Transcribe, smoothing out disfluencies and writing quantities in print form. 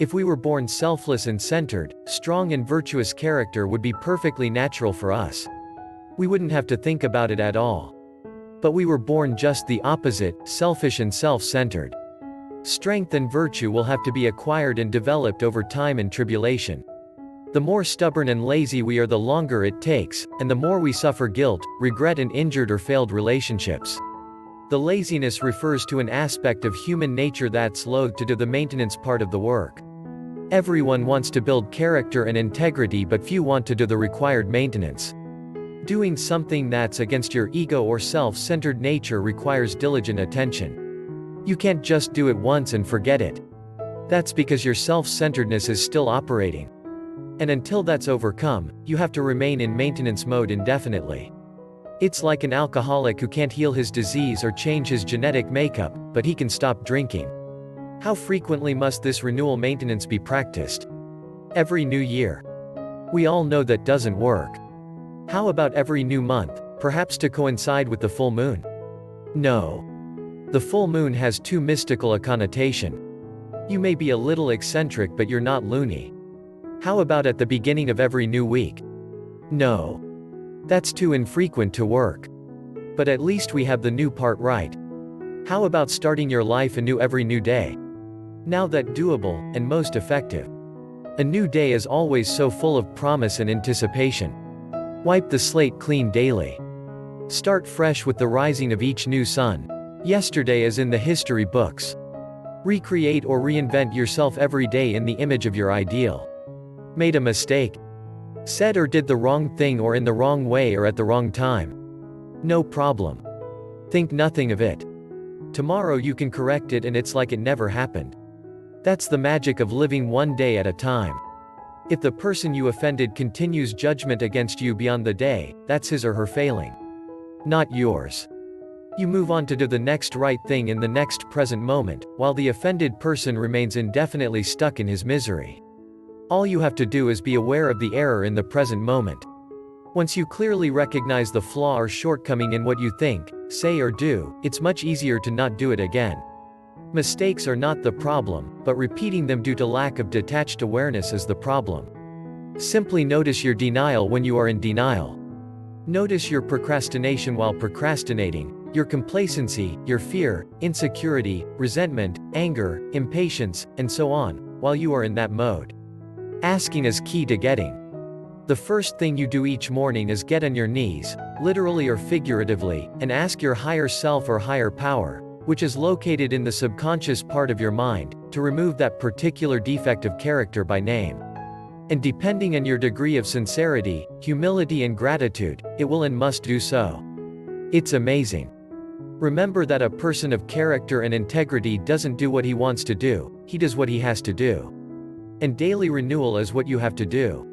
If we were born selfless and centered, strong and virtuous character would be perfectly natural for us. We wouldn't have to think about it at all. But we were born just the opposite, selfish and self-centered. Strength and virtue will have to be acquired and developed over time and tribulation. The more stubborn and lazy we are, the longer it takes, and the more we suffer guilt, regret and injured or failed relationships. The laziness refers to an aspect of human nature that's loath to do the maintenance part of the work. Everyone wants to build character and integrity, but few want to do the required maintenance. Doing something that's against your ego or self-centered nature requires diligent attention. You can't just do it once and forget it. That's because your self-centeredness is still operating. And until that's overcome, you have to remain in maintenance mode indefinitely. It's like an alcoholic who can't heal his disease or change his genetic makeup, but he can stop drinking. How frequently must this renewal maintenance be practiced? Every new year. We all know that doesn't work. How about every new month, perhaps to coincide with the full moon? No. The full moon has too mystical a connotation. You may be a little eccentric, but you're not loony. How about at the beginning of every new week? No. That's too infrequent to work. But at least we have the new part right. How about starting your life anew every new day? Now that doable, and most effective. A new day is always so full of promise and anticipation. Wipe the slate clean daily. Start fresh with the rising of each new sun. Yesterday is in the history books. Recreate or reinvent yourself every day in the image of your ideal. Made a mistake? Said or did the wrong thing or in the wrong way or at the wrong time? No problem. Think nothing of it. Tomorrow you can correct it and it's like it never happened. That's the magic of living one day at a time. If the person you offended continues judgment against you beyond the day, that's his or her failing. Not yours. You move on to do the next right thing in the next present moment, while the offended person remains indefinitely stuck in his misery. All you have to do is be aware of the error in the present moment. Once you clearly recognize the flaw or shortcoming in what you think, say or do, it's much easier to not do it again. Mistakes are not the problem, but repeating them due to lack of detached awareness is the problem. Simply notice your denial when you are in denial. Notice your procrastination while procrastinating, your complacency, your fear, insecurity, resentment, anger, impatience, and so on, while you are in that mode. Asking is key to getting. The first thing you do each morning is get on your knees, literally or figuratively, and ask your higher self or higher power, which is located in the subconscious part of your mind, to remove that particular defect of character by name. And depending on your degree of sincerity, humility and gratitude, it will and must do so. It's amazing. Remember that a person of character and integrity doesn't do what he wants to do, he does what he has to do. And daily renewal is what you have to do.